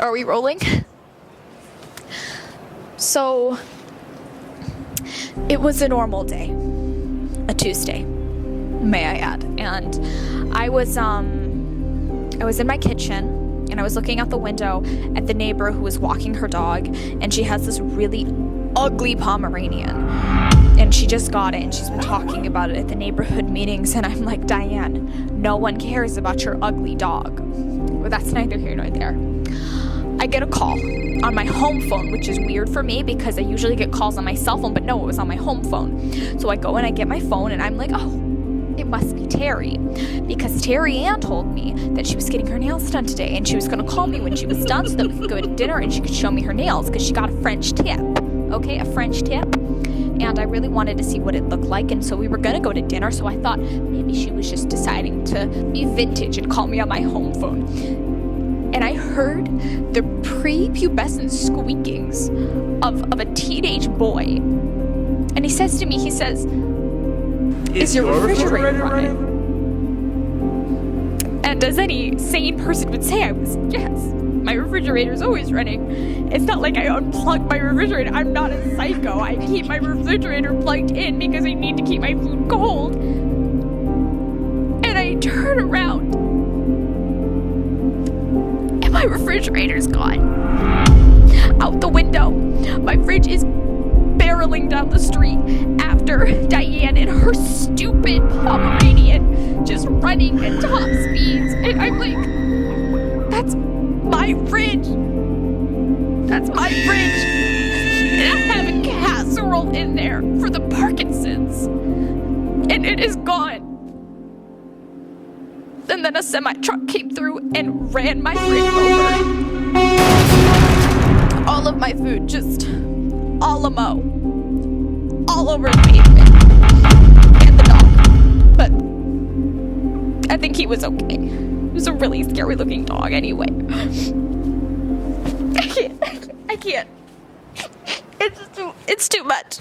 Are we rolling? So, it was a normal day. A Tuesday, may I add. And I was in my kitchen, and I was looking out the window at the neighbor who was walking her dog, and she has this really ugly Pomeranian. And she just got it, and she's been talking about it at the neighborhood meetings, and I'm like, Diane, no one cares about your ugly dog. Well, that's neither here nor there. I get a call on my home phone, which is weird for me because I usually get calls on my cell phone, but no, it was on my home phone. So I go and I get my phone, and I'm like, oh, it must be Terry, because Terry Ann told me that she was getting her nails done today, and she was going to call me when she was done so that we could go to dinner and she could show me her nails because she got a French tip. Okay, a French tip. And I really wanted to see what it looked like, and so we were gonna go to dinner, so I thought maybe she was just deciding to be vintage and call me on my home phone. And I heard the prepubescent squeakings of a teenage boy. And he says to me, is your refrigerator running? And as any sane person would say, I was, yes. My refrigerator's always running. It's not like I unplugged my refrigerator. I'm not a psycho. I keep my refrigerator plugged in because I need to keep my food cold. And I turn around, and my refrigerator's gone. Out the window. My fridge is barreling down the street after Diane and her stupid Pomeranian just running at top speeds. And I'm like, that's my fridge. That's my fridge. And I have a casserole in there for the Parkinsons. And it is gone. And then a semi-truck came through and ran my fridge over. All of my food just all over the pavement. And the dog. But I think he was okay. It was a really scary looking dog anyway. I can't. It's too much.